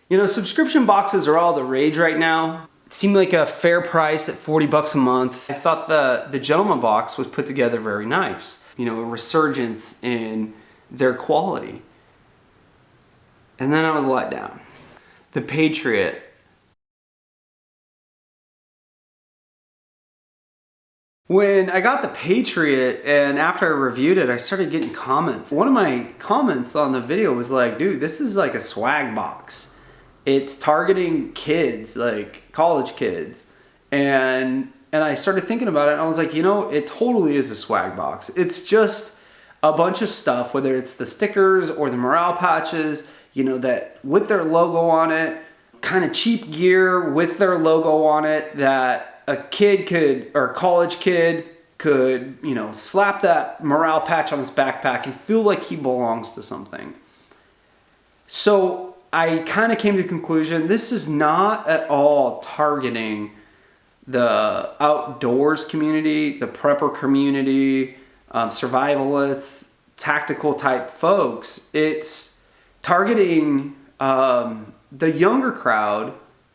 You know, subscription boxes are all the rage right now. It seemed like a fair price at 40 bucks a month. I thought the Gentleman box was put together very nice. You know, a resurgence in their quality. And then I was let down. The Patriot. When I got the Patriot and after I reviewed it, I started getting comments. One of my comments on the video was like, dude, this is like a swag box. It's targeting kids, like college kids. And I started thinking about it and I was like, you know, it totally is a swag box. It's just a bunch of stuff, whether it's the stickers or the morale patches, you know, that with their logo on it, kind of cheap gear with their logo on it that a kid could, or a college kid could, you know, slap that morale patch on his backpack and feel like he belongs to something. So I kind of came to the conclusion, this is not at all targeting the outdoors community, the prepper community, survivalists, tactical type folks. It's targeting the younger crowd,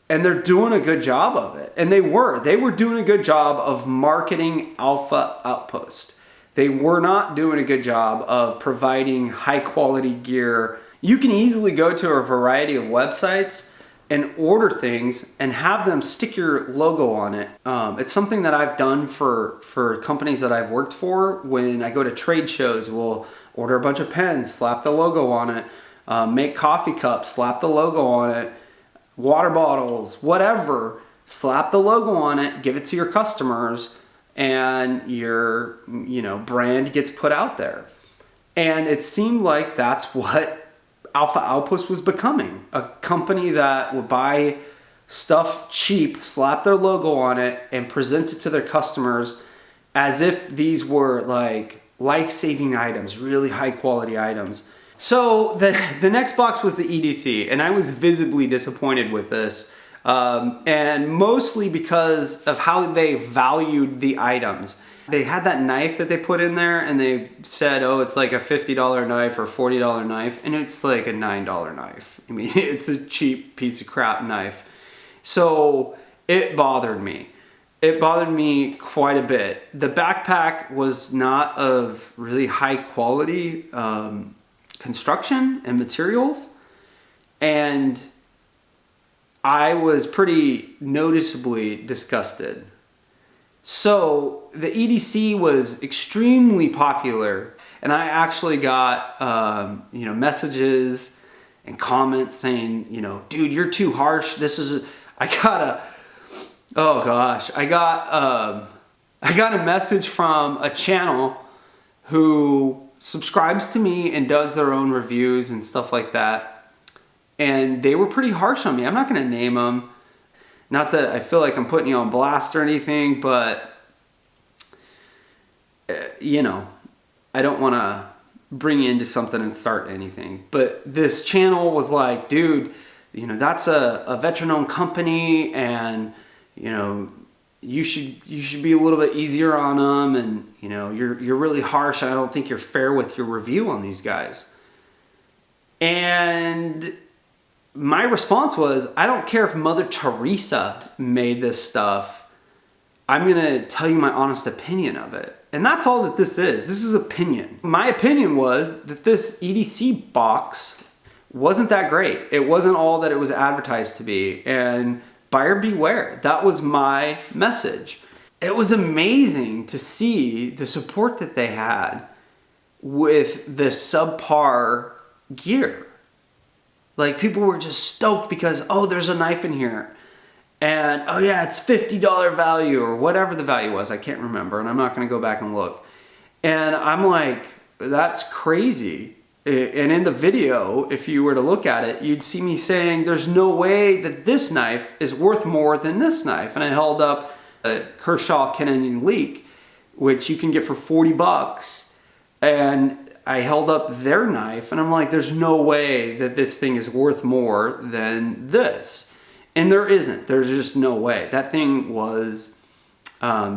and they're doing a good job of it. And they were doing a good job of marketing Alpha Outpost. They were not doing a good job of providing high quality gear. You can easily go to a variety of websites and order things and have them stick your logo on it. It's something that I've done for companies that I've worked for. When I go to trade shows, we'll order a bunch of pens, slap the logo on it, make coffee cups, slap the logo on it, water bottles, whatever, slap the logo on it, give it to your customers, and your, you know, brand gets put out there. And it seemed like that's what Alpha Outpost was becoming. A company that would buy stuff cheap, slap their logo on it, and present it to their customers as if these were like life-saving items, really high-quality items. So the next box was the EDC, and I was visibly disappointed with this, and mostly because of how they valued the items. They had that knife that they put in there, and they said, oh, it's like a $50 knife or $40 knife, and it's like a $9 knife. I mean, it's a cheap piece of crap knife. So it bothered me. It bothered me quite a bit. The backpack was not of really high quality construction and materials, and I was pretty noticeably disgusted. So the EDC was extremely popular, and I actually got you know, messages and comments saying, you know, dude, you're too harsh. This is I got a message from a channel who subscribes to me and does their own reviews and stuff like that, and they were pretty harsh on me. I'm not going to name them, not that I feel like I'm putting you on blast or anything, but you know, I don't want to bring you into something and start anything. But this channel was like, dude, you know, that's a veteran-owned company, and you know, you should be a little bit easier on them, and you know, you're really harsh. I don't think you're fair with your review on these guys. And my response was, I don't care if Mother Teresa made this stuff. I'm gonna tell you my honest opinion of it. And that's all that this is. This is opinion. My opinion was that this EDC box wasn't that great. It wasn't all that it was advertised to be. And buyer beware. That was my message. It was amazing to see the support that they had with the subpar gear. Like, people were just stoked because, oh, there's a knife in here. And, oh yeah, it's $50 value or whatever the value was. I can't remember, and I'm not going to go back and look. And I'm like, that's crazy. And in the video, if you were to look at it, you'd see me saying, there's no way that this knife is worth more than this knife. And I held up a Kershaw Canadian Leak, which you can get for 40 bucks. And I held up their knife, and I'm like, there's no way that this thing is worth more than this. And there isn't. There's just no way. That thing was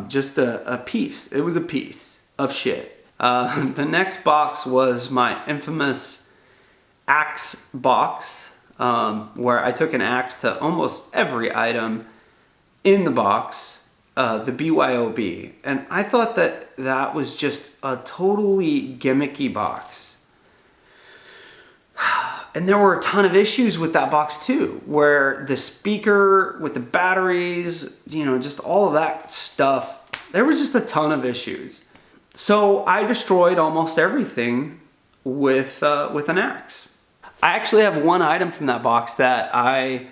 just a piece. It was a piece of shit. The next box was my infamous Axe box. where I took an axe to almost every item in the box, the BYOB. And I thought that that was just a totally gimmicky box. And there were a ton of issues with that box too, where the speaker with the batteries, you know, just all of that stuff, there was just a ton of issues. So I destroyed almost everything with an axe. I actually have one item from that box that I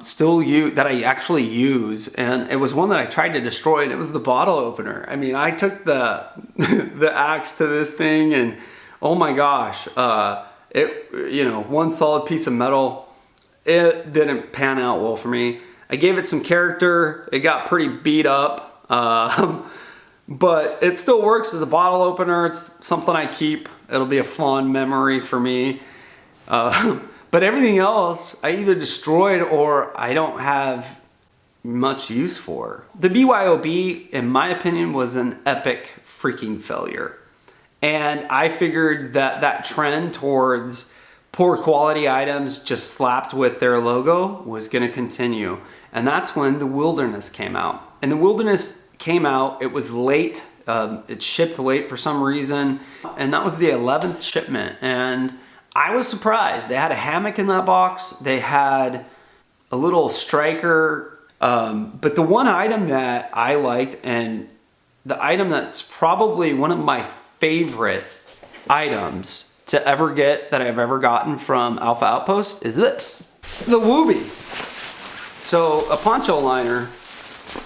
still use, that I actually use, and it was one that I tried to destroy, and it was the bottle opener. I mean, I took the the axe to this thing, and oh my gosh, it, you know, one solid piece of metal. It didn't pan out well for me. I gave it some character. It got pretty beat up, but it still works as a bottle opener. It's something I keep. It'll be a fond memory for me. But everything else I either destroyed or I don't have much use for. The BYOB, in my opinion, was an epic freaking failure. And I figured that that trend towards poor quality items just slapped with their logo was going to continue. And that's when the Wilderness came out. And the Wilderness came out, it was late. It shipped late for some reason. And that was the 11th shipment. And I was surprised. They had a hammock in that box. They had a little striker. But the one item that I liked, and the item that's probably one of my favorite items to ever get that I've ever gotten from Alpha Outpost, is this. The Wooby. So a poncho liner.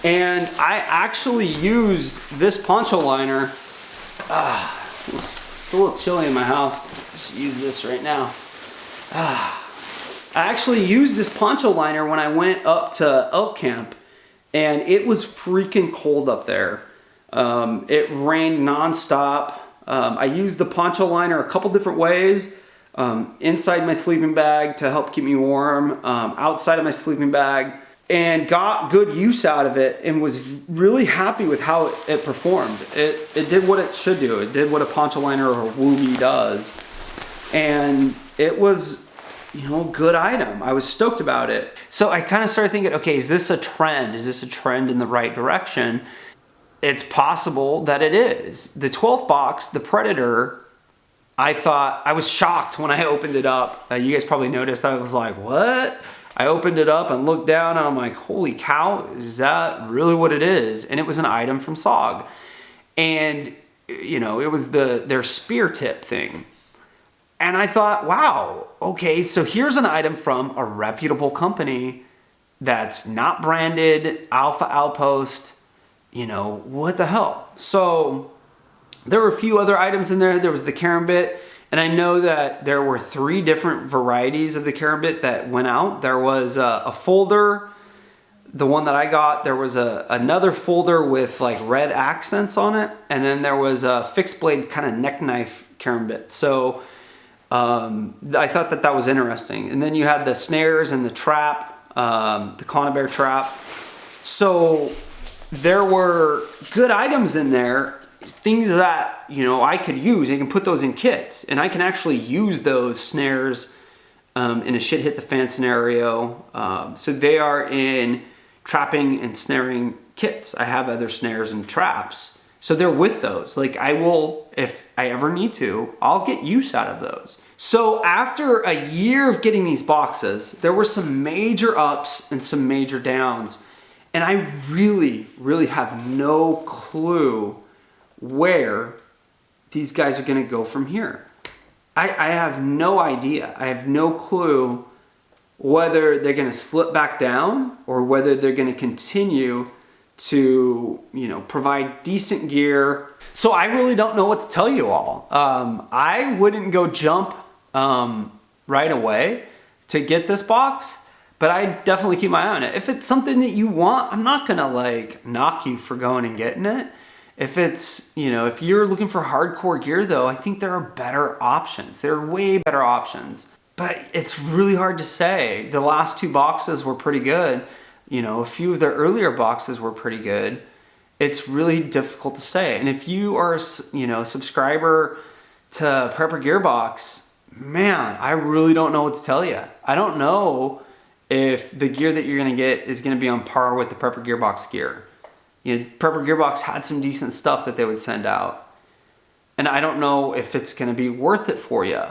And I actually used this poncho liner. It's a little chilly in my house. Just use this right now. I actually used this poncho liner when I went up to elk camp, and it was freaking cold up there. It rained nonstop. I used the poncho liner a couple different ways. Inside my sleeping bag to help keep me warm, outside of my sleeping bag, and got good use out of it and was really happy with how it performed. It did what it should do. It did what a poncho liner or a Wooby does. And it was, you know, a good item. I was stoked about it. So I kind of started thinking, okay, is this a trend? Is this a trend in the right direction? It's possible that it is. The 12th box, the Predator, I was shocked when I opened it up. You guys probably noticed, I was like, what? I opened it up and looked down and I'm like, holy cow, is that really what it is? And it was an item from SOG. And, you know, it was their spear tip thing. And I thought, wow, okay, so here's an item from a reputable company that's not branded, Alpha Outpost, you know, what the hell? So there were a few other items in there. There was the Karambit. And I know that there were 3 different varieties of the Karambit that went out. There was a folder, the one that I got. There was another folder with like red accents on it. And then there was a fixed blade kind of neck knife Karambit. So I thought that that was interesting. And then you had the snares and the trap, the Conibear trap. So there were good items in there. Things that, you know, I could use. I can put those in kits, and I can actually use those snares in a shit hit the fan scenario. So they are in trapping and snaring kits. I have other snares and traps, so they're with those. Like, I will, if I ever need to, I'll get use out of those. So after a year of getting these boxes, there were some major ups and some major downs, and I really, really have no clue where these guys are going to go from here. I have no idea. I have no clue whether they're going to slip back down or whether they're going to continue to, you know, provide decent gear. So I really don't know what to tell you all. I wouldn't go jump right away to get this box, but I definitely keep my eye on it. If it's something that you want, I'm not going to like knock you for going and getting it. If it's, you know, if you're looking for hardcore gear though, I think there are better options. There are way better options. But it's really hard to say. The last 2 boxes were pretty good. You know, a few of their earlier boxes were pretty good. It's really difficult to say. And if you are, you know, a subscriber to Prepper Gearbox, man, I really don't know what to tell you. I don't know if the gear that you're gonna get is gonna be on par with the Prepper Gearbox gear. You know, Prepper Gearbox had some decent stuff that they would send out. And I don't know if it's gonna be worth it for you.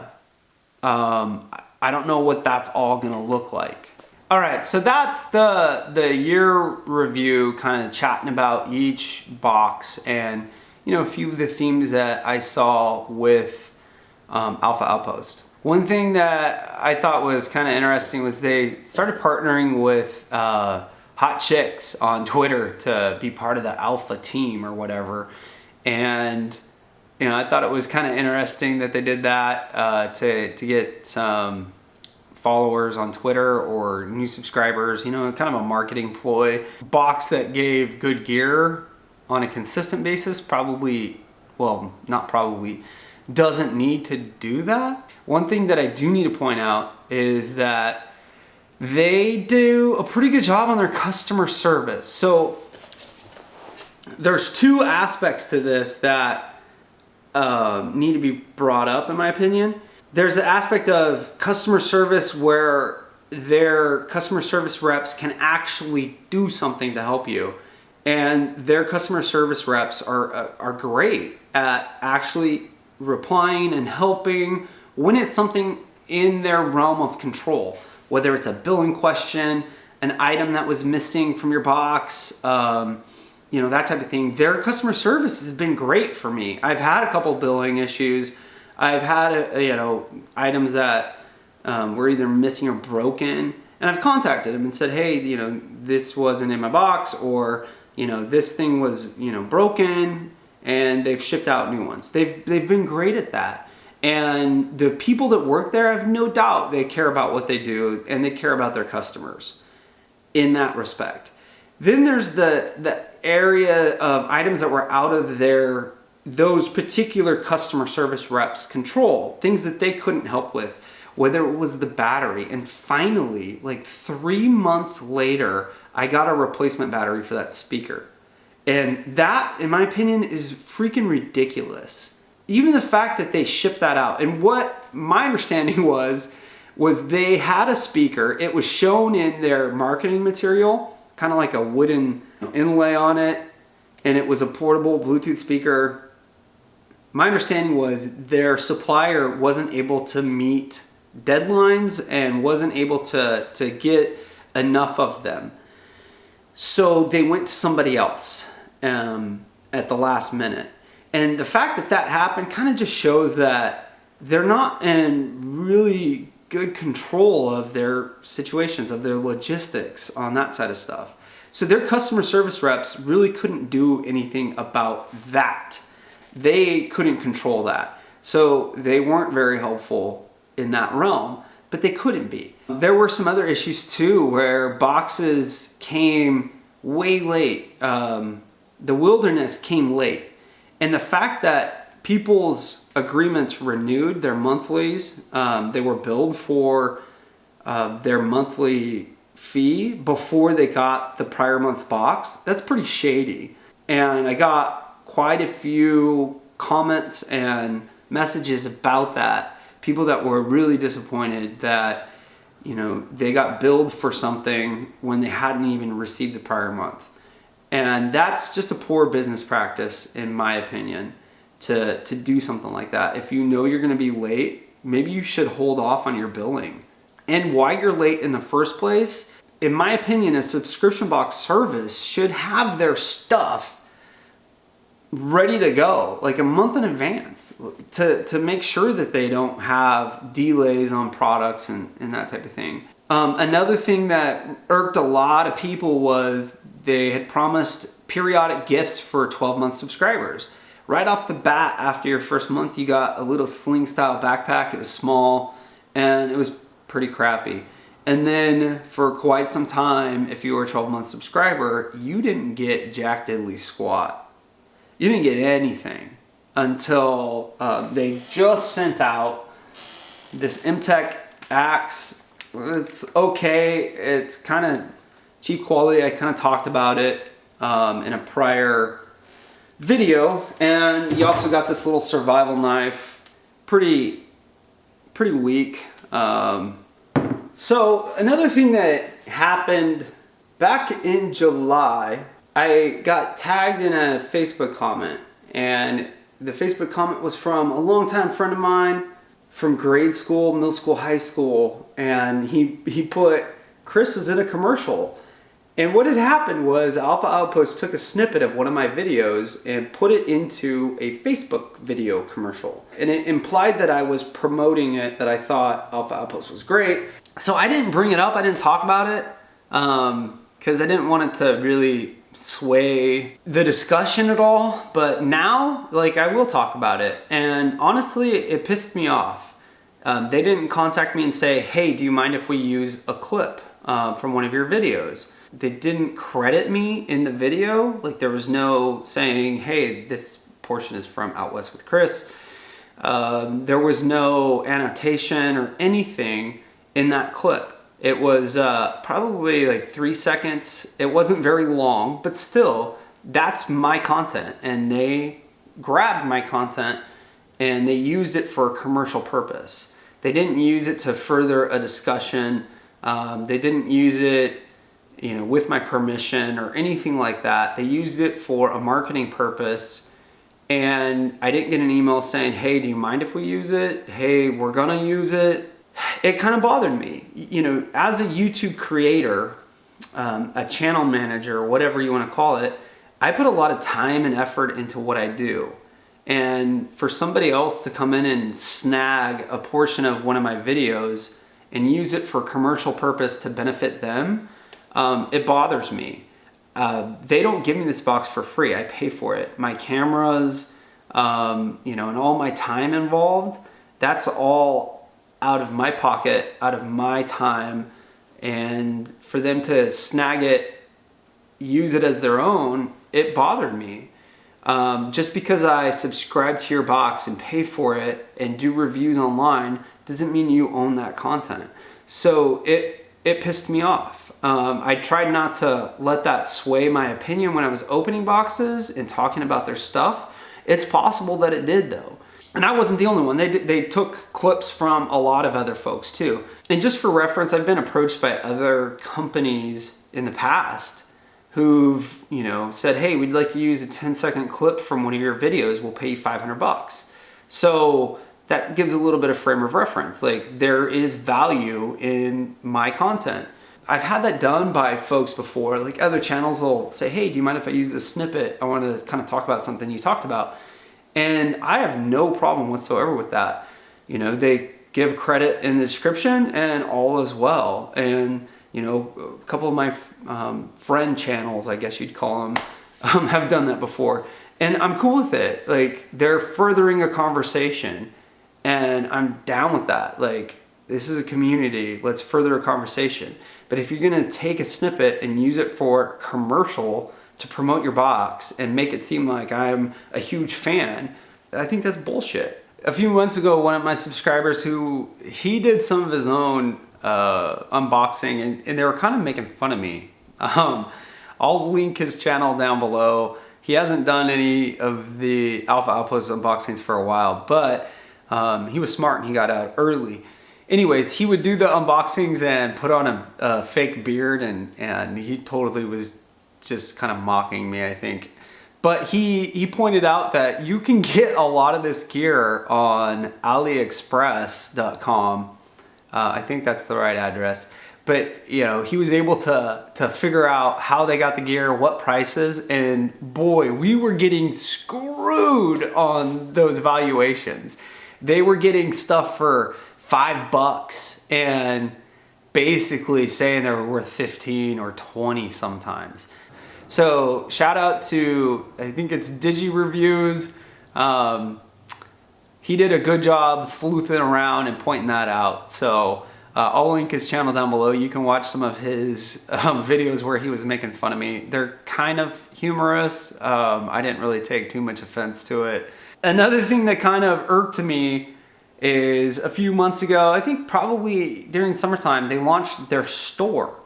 I don't know what that's all gonna look like. All right, so that's the year review, kind of chatting about each box and, you know, a few of the themes that I saw with Alpha Outpost. One thing that I thought was kind of interesting was they started partnering with hot chicks on Twitter to be part of the Alpha team or whatever. And, you know, I thought it was kind of interesting that they did that to get some followers on Twitter or new subscribers, you know, kind of a marketing ploy. Box that gave good gear on a consistent basis probably, well, not probably, doesn't need to do that. One thing that I do need to point out is that they do a pretty good job on their customer service. So there's two aspects to this that need to be brought up, in my opinion. There's the aspect of customer service where their customer service reps can actually do something to help you. And their customer service reps are great at actually replying and helping when it's something in their realm of control. Whether it's a billing question, an item that was missing from your box, you know, that type of thing. Their customer service has been great for me. I've had a couple billing issues. I've had, you know, items that were either missing or broken, and I've contacted them and said, hey, you know, this wasn't in my box, or, you know, this thing was, you know, broken, and they've shipped out new ones. They've been great at that. And the people that work there, I have no doubt they care about what they do, and they care about their customers in that respect. Then there's the area of items that were out of those particular customer service reps' control, things that they couldn't help with, whether it was the battery. And finally, like 3 months later, I got a replacement battery for that speaker. And that, in my opinion, is freaking ridiculous. Even the fact that they shipped that out. And what my understanding was they had a speaker. It was shown in their marketing material, kind of like a wooden inlay on it. And it was a portable Bluetooth speaker. My understanding was their supplier wasn't able to meet deadlines and wasn't able to get enough of them. So they went to somebody else at the last minute. And the fact that that happened kind of just shows that they're not in really good control of their situations, of their logistics on that side of stuff. So their customer service reps really couldn't do anything about that. They couldn't control that. So they weren't very helpful in that realm, but they couldn't be. There were some other issues too where boxes came way late. The Wilderness came late. And the fact that people's agreements renewed their monthlies, they were billed for their monthly fee before they got the prior month's box, that's pretty shady. And I got quite a few comments and messages about that. People that were really disappointed that, you know, they got billed for something when they hadn't even received the prior month. And that's just a poor business practice, in my opinion, to do something like that. If you know you're going to be late, maybe you should hold off on your billing. And why you're late in the first place, in my opinion, a subscription box service should have their stuff ready to go like a month in advance to make sure that they don't have delays on products and that type of thing. Another thing that irked a lot of people was they had promised periodic gifts for 12-month subscribers. Right off the bat, after your first month, you got a little sling style backpack. It was small and it was pretty crappy. And then for quite some time, if you were a 12-month subscriber, you didn't get jack diddly squat. You didn't get anything until they just sent out this MTech Axe. It's okay. It's kind of cheap quality. I kind of talked about it in a prior video. And you also got this little survival knife. Pretty pretty weak. So another thing that happened back in July, I got tagged in a Facebook comment, and the Facebook comment was from a longtime friend of mine from grade school, middle school, high school, and he put, "Chris is in a commercial." And what had happened was Alpha Outpost took a snippet of one of my videos and put it into a Facebook video commercial. And it implied that I was promoting it, that I thought Alpha Outpost was great. So I didn't bring it up, I didn't talk about it, because I didn't want it to really sway the discussion at all. But now, like, I will talk about it. And honestly, it pissed me off. They didn't contact me and say, "Hey, do you mind if we use a clip from one of your videos?" They didn't credit me in the video. Like, there was no saying, "Hey, this portion is from Out West with Chris." There was no annotation or anything in that clip. It was probably like 3 seconds. It wasn't very long, but still, that's my content. And they grabbed my content and they used it for a commercial purpose. They didn't use it to further a discussion. They didn't use it, you know, with my permission or anything like that. They used it for a marketing purpose. And I didn't get an email saying, "Hey, do you mind if we use it? Hey, we're gonna use it." It kind of bothered me. You know, as a YouTube creator, a channel manager, whatever you want to call it, I put a lot of time and effort into what I do. And for somebody else to come in and snag a portion of one of my videos and use it for commercial purpose to benefit them, it bothers me. They don't give me this box for free. I pay for it. My cameras, you know, and all my time involved, that's all out of my pocket, out of my time. And for them to snag it, use it as their own, it bothered me. Just because I subscribe to your box and pay for it and do reviews online doesn't mean you own that content. So it pissed me off. I tried not to let that sway my opinion when I was opening boxes and talking about their stuff. It's possible that it did, though. And I wasn't the only one. They took clips from a lot of other folks too. And just for reference, I've been approached by other companies in the past who've, you know, said, "Hey, we'd like to use a 10-second clip from one of your videos. We'll pay you $500. So that gives a little bit of frame of reference. Like, there is value in my content. I've had that done by folks before. Like, other channels will say, "Hey, do you mind if I use this snippet? I want to kind of talk about something you talked about." And I have no problem whatsoever with that. You know, they give credit in the description and all is well. And, you know, a couple of my friend channels, I guess you'd call them, have done that before. And I'm cool with it. Like, they're furthering a conversation and I'm down with that. Like, this is a community, let's further a conversation. But if you're gonna take a snippet and use it for commercial to promote your box and make it seem like I'm a huge fan, I think that's bullshit. A few months ago, one of my subscribers he did some of his own unboxing and they were kind of making fun of me. I'll link his channel down below. He hasn't done any of the Alpha Outpost unboxings for a while, but he was smart and he got out early. Anyways, he would do the unboxings and put on a fake beard and he totally was just kind of mocking me, I think. But he pointed out that you can get a lot of this gear on AliExpress.com. I think that's the right address. But, you know, he was able to figure out how they got the gear, what prices, and boy, we were getting screwed on those valuations. They were getting stuff for $5 and basically saying they were worth 15 or 20 sometimes. So shout out to, I think it's Digi Reviews. He did a good job sleuthing around and pointing that out. So I'll link his channel down below. You can watch some of his videos where he was making fun of me. They're kind of humorous. I didn't really take too much offense to it. Another thing that kind of irked me is a few months ago, I think probably during summertime, they launched their store.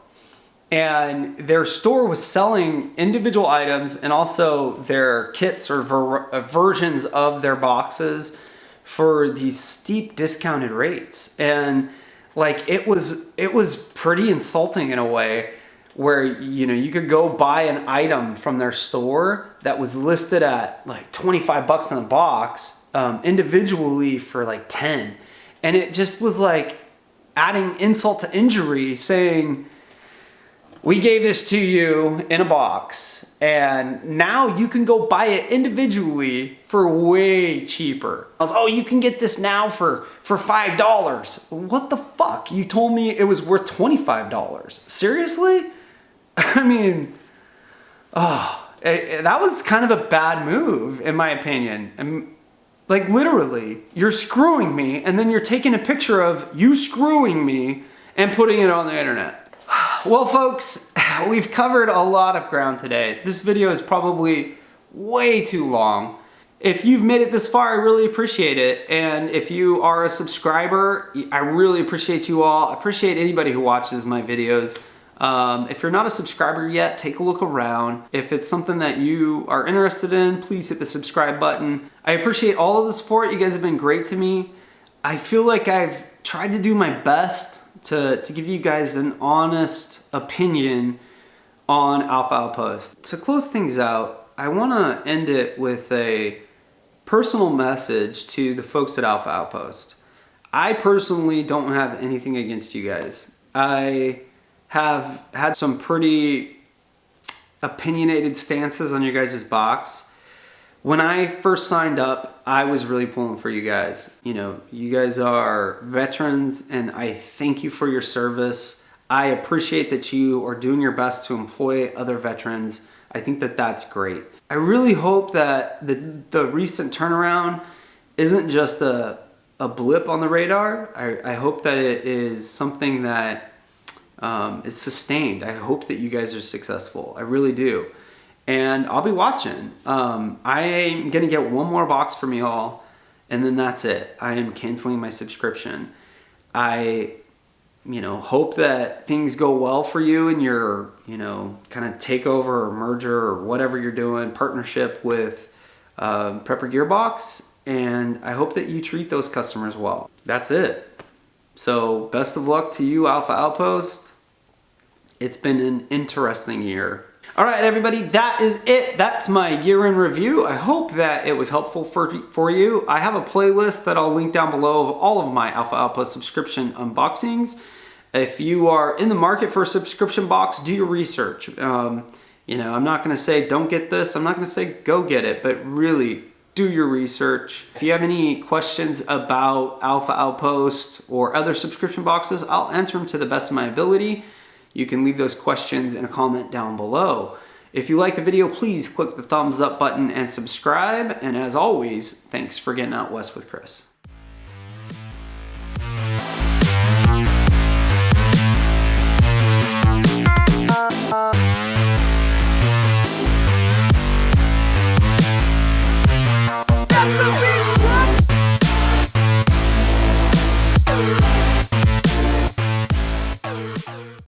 And their store was selling individual items and also their kits or versions of their boxes for these steep discounted rates. And like it was pretty insulting in a way where, you know, you could go buy an item from their store that was listed at like 25 bucks in a box, individually for like 10. And it just was like adding insult to injury, saying, we gave this to you in a box and now you can go buy it individually for way cheaper. I was, oh, you can get this now for $5. What the fuck? You told me it was worth $25. Seriously? I mean, that was kind of a bad move in my opinion. And like literally, you're screwing me and then you're taking a picture of you screwing me and putting it on the internet. Well, folks, we've covered a lot of ground today. This video is probably way too long. If you've made it this far, I really appreciate it. And if you are a subscriber, I really appreciate you all. I appreciate anybody who watches my videos. If you're not a subscriber yet, take a look around. If it's something that you are interested in, please hit the subscribe button. I appreciate all of the support. You guys have been great to me. I feel like I've tried to do my best to give you guys an honest opinion on Alpha Outpost. To close things out, I want to end it with a personal message to the folks at Alpha Outpost. I personally don't have anything against you guys. I have had some pretty opinionated stances on your guys' box. When I first signed up, I was really pulling for you guys. You know, you guys are veterans and I thank you for your service. I appreciate that you are doing your best to employ other veterans. I think that that's great. I really hope that the recent turnaround isn't just a blip on the radar. I hope that it is something that is sustained. I hope that you guys are successful. I really do. And I'll be watching. I'm gonna get one more box from y'all and then that's it. I am canceling my subscription. I, you know, hope that things go well for you in your, you know, kind of takeover or merger or whatever you're doing, partnership with Prepper Gearbox. And I hope that you treat those customers well. That's it. So best of luck to you, Alpha Outpost. It's been an interesting year. All right, everybody, that is it. That's my year-end review. I hope that it was helpful for you. I have a playlist that I'll link down below of all of my Alpha Outpost subscription unboxings. If you are in the market for a subscription box, do your research. You know, I'm not gonna say don't get this. I'm not gonna say go get it, but really do your research. If you have any questions about Alpha Outpost or other subscription boxes, I'll answer them to the best of my ability. You can leave those questions in a comment down below. If you like the video, please click the thumbs up button and subscribe. And as always, thanks for getting out west with Chris.